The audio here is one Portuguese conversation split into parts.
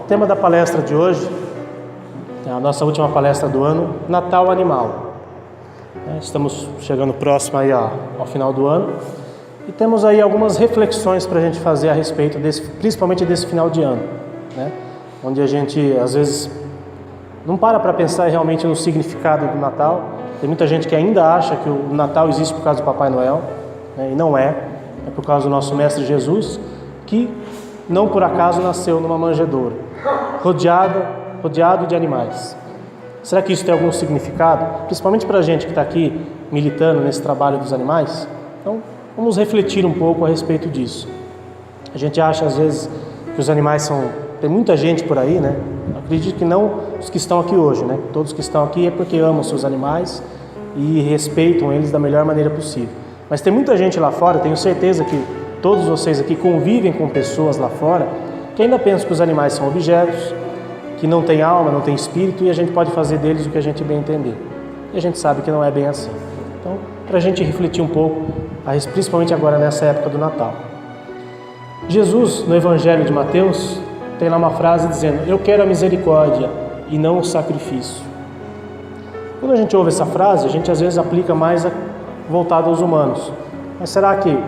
o tema da palestra de hoje, a nossa última palestra do ano, Natal Animal. Estamos chegando próximo aí ao final do ano e temos aí algumas reflexões para a gente fazer a respeito principalmente desse final de ano, né? Onde a gente às vezes não para pensar realmente no significado do Natal. Tem muita gente que ainda acha que o Natal existe por causa do Papai Noel, né? E não é por causa do nosso Mestre Jesus, que não por acaso nasceu numa manjedoura, rodeado de animais. Será que isso tem algum significado? Principalmente para a gente que está aqui militando nesse trabalho dos animais? Então, vamos refletir um pouco a respeito disso. A gente acha às vezes que os animais são... Tem muita gente por aí, né? Acredito que não os que estão aqui hoje, né? Todos que estão aqui é porque amam seus animais e respeitam eles da melhor maneira possível. Mas tem muita gente lá fora, tenho certeza que todos vocês aqui convivem com pessoas lá fora que ainda pensam que os animais são objetos, que não tem alma, não tem espírito, e a gente pode fazer deles o que a gente bem entender. E a gente sabe que não é bem assim. Então, para a gente refletir um pouco, principalmente agora nessa época do Natal. Jesus, no Evangelho de Mateus, tem lá uma frase dizendo: eu quero a misericórdia e não o sacrifício. Quando a gente ouve essa frase, a gente às vezes aplica mais voltado aos humanos. Mas será que,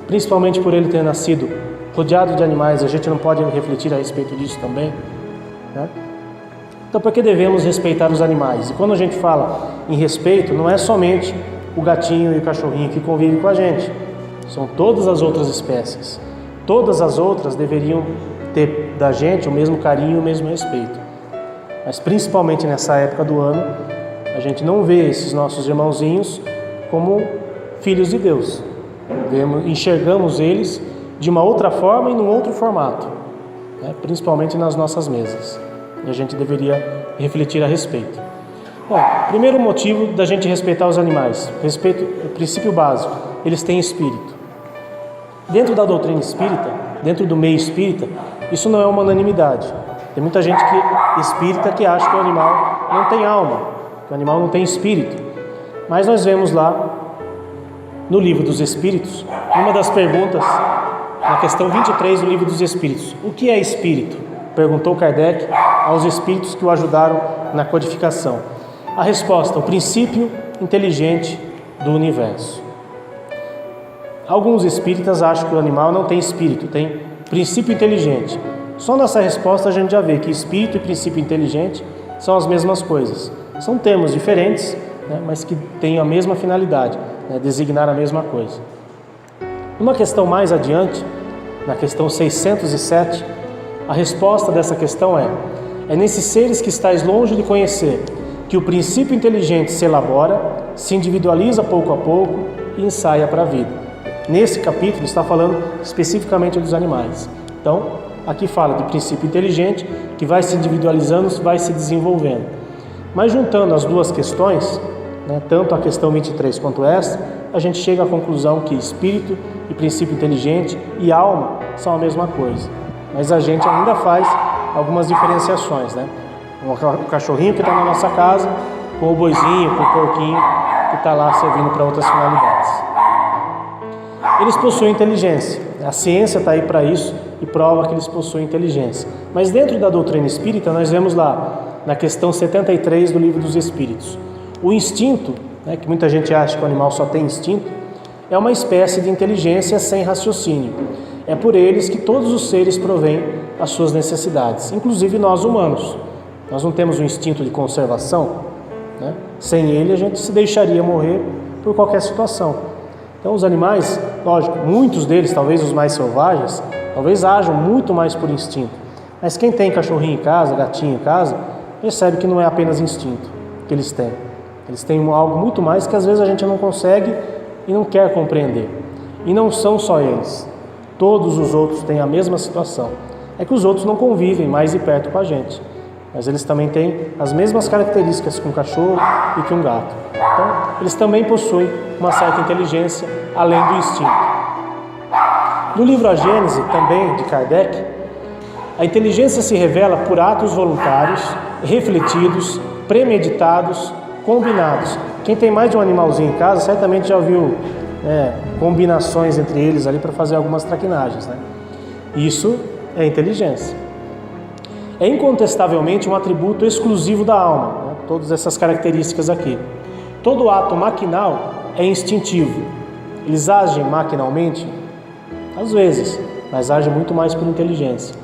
principalmente por ele ter nascido rodeado de animais, a gente não pode refletir a respeito disso também? Né? Então, por que devemos respeitar os animais? E quando a gente fala em respeito, não é somente o gatinho e o cachorrinho que convivem com a gente. São todas as outras espécies. Todas as outras deveriam ter da gente o mesmo carinho e o mesmo respeito. Mas principalmente nessa época do ano, a gente não vê esses nossos irmãozinhos como filhos de Deus. Enxergamos eles de uma outra forma e num outro formato, né? Principalmente nas nossas mesas. E a gente deveria refletir a respeito. Bom, primeiro motivo da gente respeitar os animais. Respeito é o princípio básico. Eles têm espírito. Dentro da doutrina espírita, dentro do meio espírita, isso não é uma unanimidade. Tem muita gente espírita que acha que o animal não tem alma, que o animal não tem espírito. Mas nós vemos lá no Livro dos Espíritos, uma das perguntas, na questão 23 do Livro dos Espíritos: o que é espírito? Perguntou Kardec aos espíritos que o ajudaram na codificação. A resposta: o princípio inteligente do universo. Alguns espíritas acham que o animal não tem espírito, tem princípio inteligente. Só nessa resposta a gente já vê que espírito e princípio inteligente são as mesmas coisas. São termos diferentes, né, mas que têm a mesma finalidade, né, designar a mesma coisa. Uma questão mais adiante, na questão 607, a resposta dessa questão é nesses seres que estáis longe de conhecer, que o princípio inteligente se elabora, se individualiza pouco a pouco e ensaia para a vida. Nesse capítulo está falando especificamente dos animais. Então, aqui fala de princípio inteligente, que vai se individualizando, vai se desenvolvendo. Mas juntando as duas questões, né, tanto a questão 23 quanto esta, a gente chega à conclusão que espírito e princípio inteligente e alma são a mesma coisa. Mas a gente ainda faz algumas diferenciações, né? O cachorrinho que está na nossa casa, com o boizinho, com o porquinho que está lá servindo para outras finalidades. Eles possuem inteligência. A ciência está aí para isso e prova que eles possuem inteligência. Mas dentro da doutrina espírita, nós vemos lá, na questão 73 do Livro dos Espíritos, o instinto, né, que muita gente acha que o animal só tem instinto, é uma espécie de inteligência sem raciocínio. É por eles que todos os seres provêm as suas necessidades, inclusive nós humanos. Nós não temos um instinto de conservação, né? Sem ele a gente se deixaria morrer por qualquer situação. Então os animais, lógico, muitos deles, talvez os mais selvagens, talvez ajam muito mais por instinto. Mas quem tem cachorrinho em casa, gatinho em casa, percebe que não é apenas instinto que eles têm. Eles têm algo muito mais que às vezes a gente não consegue e não quer compreender. E não são só eles. Todos os outros têm a mesma situação. É que os outros não convivem mais de perto com a gente. Mas eles também têm as mesmas características que um cachorro e que um gato. Então, eles também possuem uma certa inteligência, além do instinto. No livro A Gênese, também de Kardec, a inteligência se revela por atos voluntários, refletidos, premeditados, combinados. Quem tem mais de um animalzinho em casa, certamente já ouviu combinações entre eles ali para fazer algumas traquinagens, né? Isso é inteligência. é incontestavelmente um atributo exclusivo da alma, né? Todas essas características aqui. Todo ato maquinal é instintivo. Eles agem maquinalmente? Às vezes, mas agem muito mais por inteligência.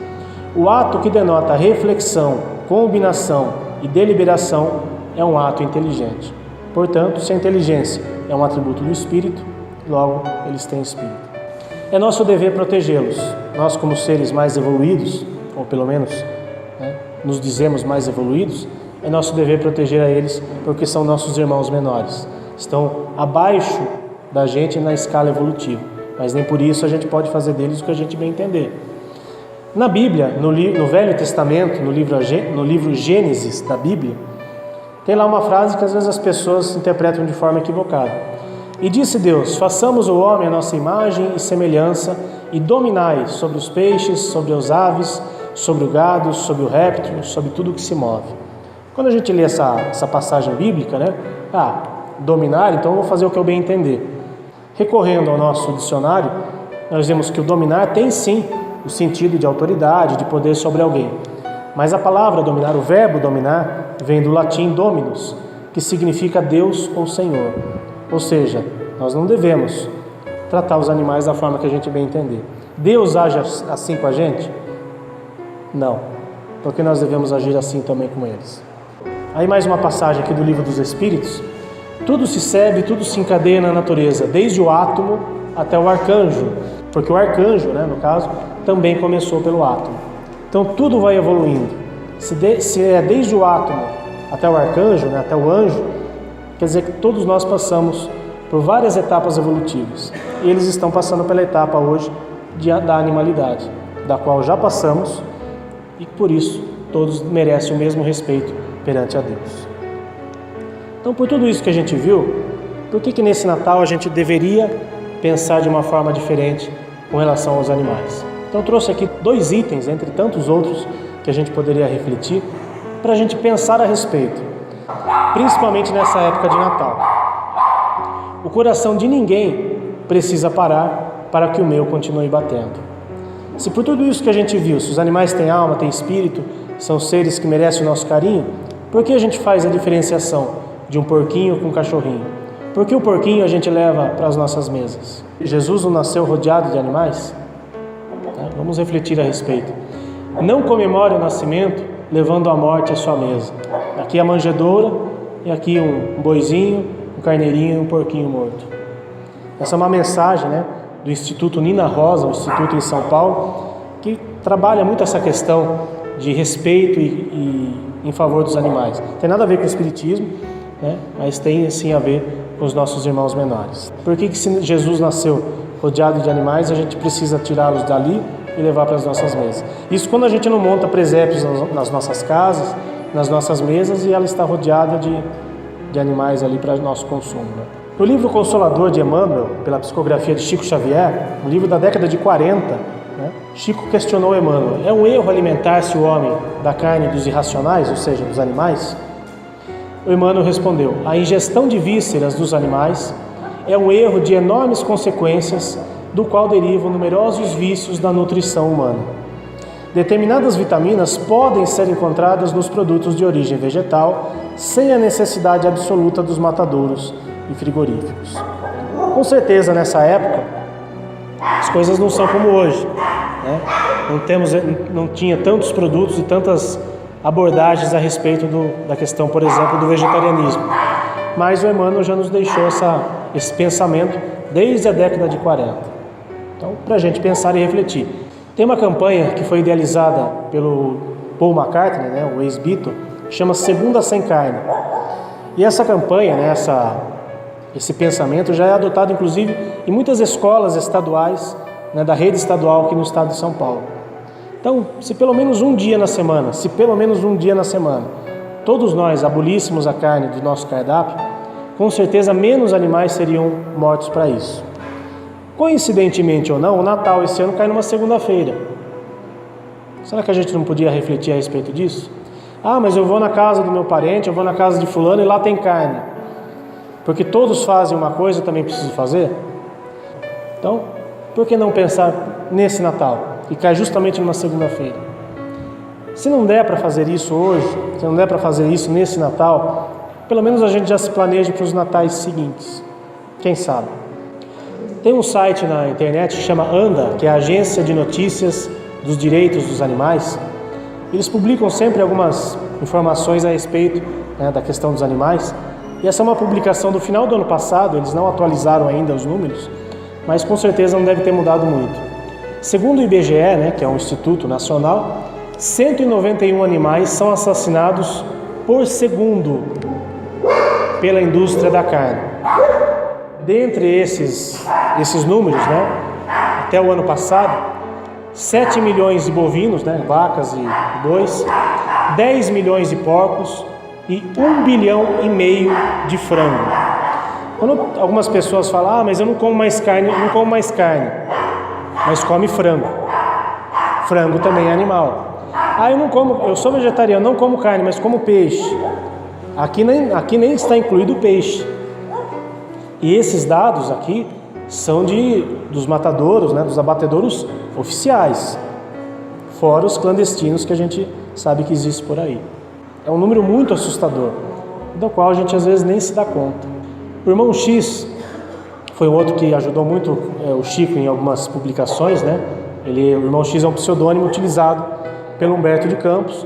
O ato que denota reflexão, combinação e deliberação é um ato inteligente. Portanto, se a inteligência é um atributo do espírito, logo eles têm espírito. É nosso dever protegê-los. Nós, como seres mais evoluídos, ou pelo menos nos dizemos mais evoluídos, é nosso dever proteger a eles, porque são nossos irmãos menores. Estão abaixo da gente na escala evolutiva, mas nem por isso a gente pode fazer deles o que a gente bem entender. Na Bíblia, no Velho Testamento, no livro Gênesis da Bíblia, tem lá uma frase que às vezes as pessoas interpretam de forma equivocada. E disse Deus: façamos o homem à nossa imagem e semelhança, e dominai sobre os peixes, sobre as aves, sobre o gado, sobre o réptil, sobre tudo que se move. Quando a gente lê essa passagem bíblica, dominar, então eu vou fazer o que eu bem entender. Recorrendo ao nosso dicionário, nós vemos que o dominar tem sim o sentido de autoridade, de poder sobre alguém. Mas a palavra dominar, o verbo dominar, vem do latim dominus, que significa Deus ou Senhor. Ou seja, nós não devemos tratar os animais da forma que a gente bem entender. Deus age assim com a gente? Não, porque nós devemos agir assim também com eles. Aí mais uma passagem aqui do Livro dos Espíritos. Tudo se segue, tudo se encadeia na natureza, desde o átomo até o arcanjo, porque o arcanjo, no caso, também começou pelo átomo. Então tudo vai evoluindo. Se é desde o átomo até o arcanjo, até o anjo, quer dizer que todos nós passamos por várias etapas evolutivas. E eles estão passando pela etapa hoje da animalidade, da qual já passamos, e por isso todos merecem o mesmo respeito perante a Deus. Então, por tudo isso que a gente viu, por que nesse Natal a gente deveria pensar de uma forma diferente com relação aos animais? Então, eu trouxe aqui 2 itens, entre tantos outros, que a gente poderia refletir, para a gente pensar a respeito, principalmente nessa época de Natal. O coração de ninguém precisa parar para que o meu continue batendo. Se por tudo isso que a gente viu, se os animais têm alma, têm espírito, são seres que merecem o nosso carinho, por que a gente faz a diferenciação de um porquinho com um cachorrinho? Por que o porquinho a gente leva para as nossas mesas? Jesus não nasceu rodeado de animais? Vamos refletir a respeito. Não comemore o nascimento levando à morte a sua mesa. Aqui a manjedoura e aqui um boizinho, um carneirinho e um porquinho morto. Essa é uma mensagem do Instituto Nina Rosa, um instituto em São Paulo, que trabalha muito essa questão de respeito e em favor dos animais. Tem nada a ver com o espiritismo, mas tem sim a ver com os nossos irmãos menores. Por que se Jesus nasceu rodeado de animais, a gente precisa tirá-los dali e levar para as nossas mesas? Isso quando a gente não monta presépios nas nossas casas, nas nossas mesas, e ela está rodeada de animais ali para nosso consumo. No livro Consolador de Emmanuel, pela psicografia de Chico Xavier, um livro da década de 40, Chico questionou Emmanuel: é um erro alimentar-se o homem da carne dos irracionais, ou seja, dos animais? O Emmanuel respondeu: a ingestão de vísceras dos animais é um erro de enormes consequências, do qual derivam numerosos vícios da nutrição humana. Determinadas vitaminas podem ser encontradas nos produtos de origem vegetal, sem a necessidade absoluta dos matadouros e frigoríficos. Com certeza, nessa época, as coisas não são como hoje. Não tinha tantos produtos e tantas abordagens a respeito da questão, por exemplo, do vegetarianismo. Mas o Emmanuel já nos deixou esse pensamento desde a década de 40. Então, para a gente pensar e refletir. Tem uma campanha que foi idealizada pelo Paul McCartney, o ex-Beatle, chama Segunda Sem Carne. E essa campanha, esse pensamento já é adotado, inclusive, em muitas escolas estaduais, da rede estadual aqui no estado de São Paulo. Então, se pelo menos um dia na semana, todos nós abolíssemos a carne do nosso cardápio, com certeza menos animais seriam mortos para isso. Coincidentemente ou não, o Natal esse ano cai numa segunda-feira. Será que a gente não podia refletir a respeito disso? Mas eu vou na casa do meu parente, eu vou na casa de fulano e lá tem carne. Porque todos fazem uma coisa, eu também preciso fazer? Então, por que não pensar nesse Natal, que cai justamente numa segunda-feira? Se não der para fazer isso hoje, se não der para fazer isso nesse Natal, pelo menos a gente já se planeja para os natais seguintes. Quem sabe? Tem um site na internet que chama ANDA, que é a Agência de Notícias dos Direitos dos Animais. Eles publicam sempre algumas informações a respeito, da questão dos animais. E essa é uma publicação do final do ano passado, eles não atualizaram ainda os números, mas com certeza não deve ter mudado muito. Segundo o IBGE, que é um instituto nacional, 191 animais são assassinados por segundo pela indústria da carne. Dentre esses números, até o ano passado, 7 milhões de bovinos, vacas e bois, 10 milhões de porcos e 1,5 bilhão de frango. Quando algumas pessoas falam, mas eu não como mais carne, mas come frango. Frango também é animal. Eu sou vegetariano, não como carne, mas como peixe. Aqui nem está incluído o peixe. E esses dados aqui são dos matadouros, dos abatedouros oficiais, fora os clandestinos que a gente sabe que existe por aí. É um número muito assustador, do qual a gente às vezes nem se dá conta. O irmão X foi um outro que ajudou muito o Chico em algumas publicações, O irmão X é um pseudônimo utilizado pelo Humberto de Campos,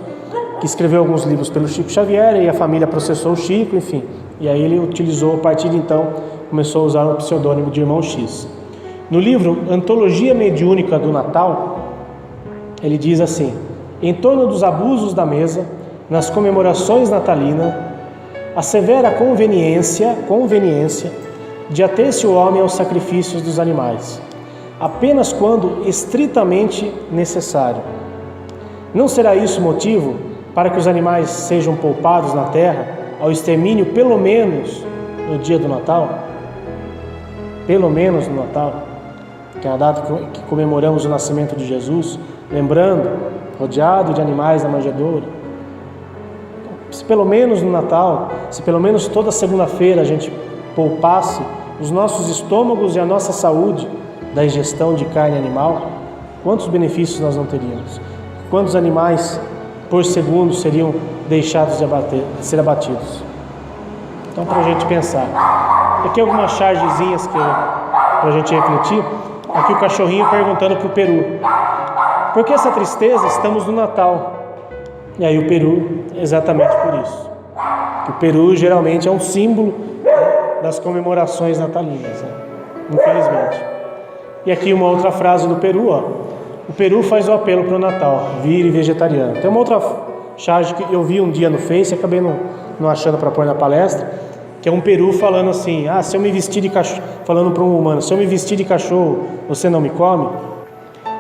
que escreveu alguns livros pelo Chico Xavier, e a família processou o Chico, enfim. E aí ele utilizou, a partir de então, começou a usar o pseudônimo de irmão X. No livro Antologia Mediúnica do Natal, ele diz assim: em torno dos abusos da mesa, nas comemorações natalinas, a severa conveniência de ater-se o homem aos sacrifícios dos animais, apenas quando estritamente necessário. Não será isso motivo para que os animais sejam poupados na terra ao extermínio pelo menos no dia do Natal? Pelo menos no Natal, que é a data que comemoramos o nascimento de Jesus, lembrando, rodeado de animais na manjedoura. Se pelo menos no Natal, se pelo menos toda segunda-feira a gente poupasse os nossos estômagos e a nossa saúde da ingestão de carne animal, quantos benefícios nós não teríamos? Quantos animais por segundo seriam deixados de ser abatidos? Então, para a gente pensar. Aqui algumas chargezinhas para a gente refletir. Aqui o cachorrinho perguntando para o peru: por que essa tristeza? Estamos no Natal. E aí o peru, exatamente por isso. O peru geralmente é um símbolo das comemorações natalinas, infelizmente. E aqui uma outra frase do peru, o peru faz o apelo para o Natal: vire vegetariano. Tem uma outra charge que eu vi um dia no Face, acabei não achando para pôr na palestra, que é um peru falando assim: se eu me vestir de cachorro, falando para um humano, se eu me vestir de cachorro, você não me come?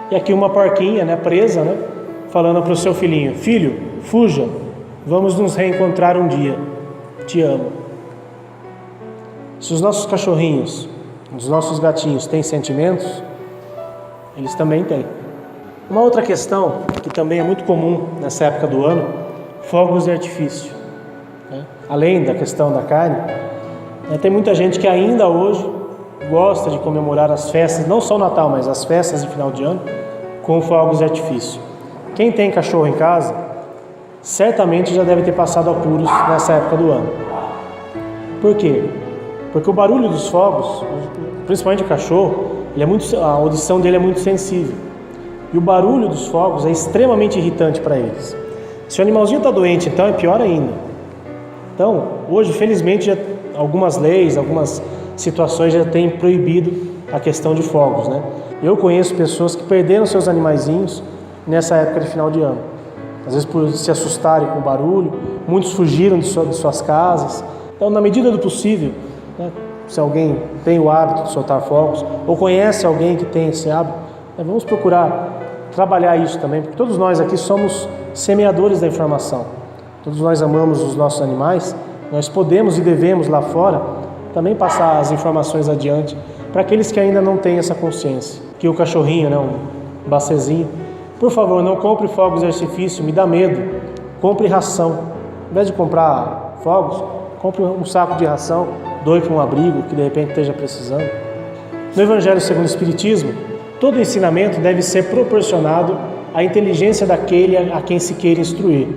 E aqui uma porquinha, presa, falando para o seu filhinho: filho, fuja, vamos nos reencontrar um dia, te amo. Se os nossos cachorrinhos, os nossos gatinhos têm sentimentos, eles também têm. Uma outra questão que também é muito comum nessa época do ano: fogos de artifício. Além da questão da carne, tem muita gente que ainda hoje gosta de comemorar as festas, não só o Natal, mas as festas de final de ano, com fogos de artifício. Quem tem cachorro em casa, certamente já deve ter passado apuros nessa época do ano. Por quê? Porque o barulho dos fogos, principalmente o cachorro, a audição dele é muito sensível. E o barulho dos fogos é extremamente irritante para eles. Se o animalzinho está doente, então é pior ainda. Então, hoje, felizmente, algumas leis, algumas situações já têm proibido a questão de fogos, Eu conheço pessoas que perderam seus animaizinhos nessa época de final de ano. Às vezes por se assustarem com o barulho, muitos fugiram de suas casas. Então, na medida do possível, se alguém tem o hábito de soltar fogos, ou conhece alguém que tem esse hábito, vamos procurar trabalhar isso também, porque todos nós aqui somos semeadores da informação. Todos nós amamos os nossos animais, nós podemos e devemos lá fora também passar as informações adiante para aqueles que ainda não têm essa consciência. Que o cachorrinho, um bacezinho, por favor, não compre fogos de artifício, me dá medo. Compre ração. Ao invés de comprar fogos, compre um saco de ração, doe para um abrigo que de repente esteja precisando. No Evangelho segundo o Espiritismo, todo ensinamento deve ser proporcionado a inteligência daquele a quem se queira instruir.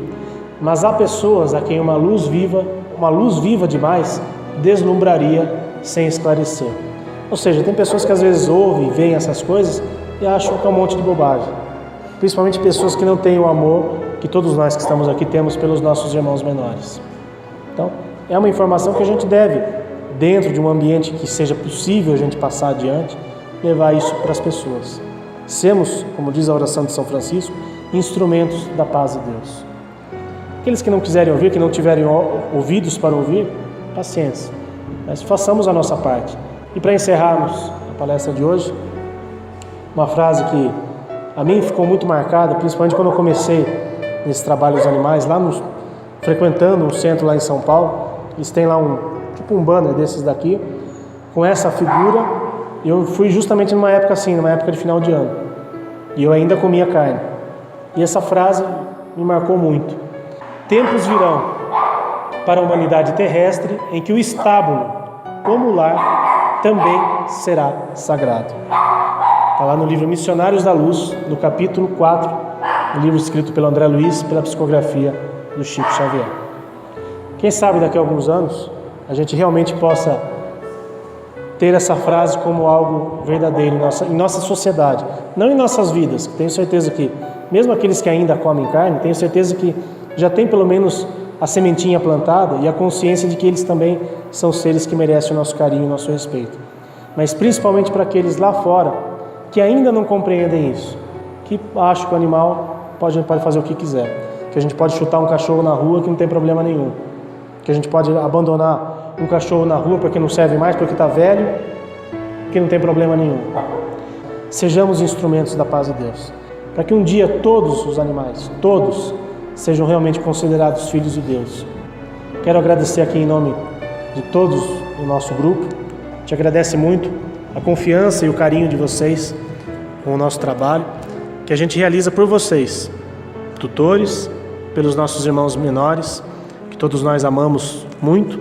Mas há pessoas a quem uma luz viva demais, deslumbraria sem esclarecer. Ou seja, tem pessoas que às vezes ouvem e veem essas coisas e acham que é um monte de bobagem. Principalmente pessoas que não têm o amor que todos nós que estamos aqui temos pelos nossos irmãos menores. Então, é uma informação que a gente deve, dentro de um ambiente que seja possível a gente passar adiante, levar isso para as pessoas. Sermos, como diz a oração de São Francisco, instrumentos da paz de Deus. Aqueles que não quiserem ouvir, que não tiverem ouvidos para ouvir, paciência. Mas façamos a nossa parte. E para encerrarmos a palestra de hoje, uma frase que a mim ficou muito marcada, principalmente quando eu comecei nesse trabalho dos animais, frequentando um centro lá em São Paulo. Eles têm lá um banner desses daqui, com essa figura. Eu fui justamente numa época assim, numa época de final de ano, e eu ainda comia carne. E essa frase me marcou muito. Tempos virão para a humanidade terrestre em que o estábulo, como o lar, também será sagrado. Está lá no livro Missionários da Luz, no capítulo 4, um livro escrito pelo André Luiz, pela psicografia do Chico Xavier. Quem sabe daqui a alguns anos a gente realmente possa ter essa frase como algo verdadeiro em nossa sociedade, não em nossas vidas. Tenho certeza que, mesmo aqueles que ainda comem carne, tenho certeza que já tem pelo menos a sementinha plantada e a consciência de que eles também são seres que merecem o nosso carinho e o nosso respeito. Mas principalmente para aqueles lá fora que ainda não compreendem isso, que acham que o animal pode fazer o que quiser, que a gente pode chutar um cachorro na rua que não tem problema nenhum, que a gente pode abandonar um cachorro na rua porque não serve mais, porque está velho, que não tem problema nenhum. Sejamos instrumentos da paz de Deus, para que um dia todos os animais, todos, sejam realmente considerados filhos de Deus. Quero agradecer aqui em nome de todos do nosso grupo. Te agradece muito a confiança e o carinho de vocês com o nosso trabalho, que a gente realiza por vocês, tutores, pelos nossos irmãos menores, que todos nós amamos muito,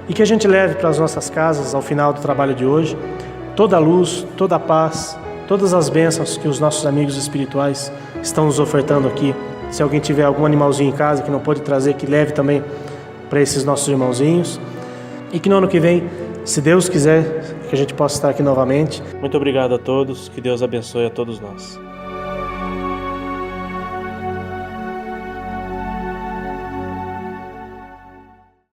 e que a gente leve para as nossas casas, ao final do trabalho de hoje, toda a luz, toda a paz, todas as bênçãos que os nossos amigos espirituais estão nos ofertando aqui. Se alguém tiver algum animalzinho em casa que não pode trazer, que leve também para esses nossos irmãozinhos. E que no ano que vem, se Deus quiser, que a gente possa estar aqui novamente. Muito obrigado a todos, que Deus abençoe a todos nós.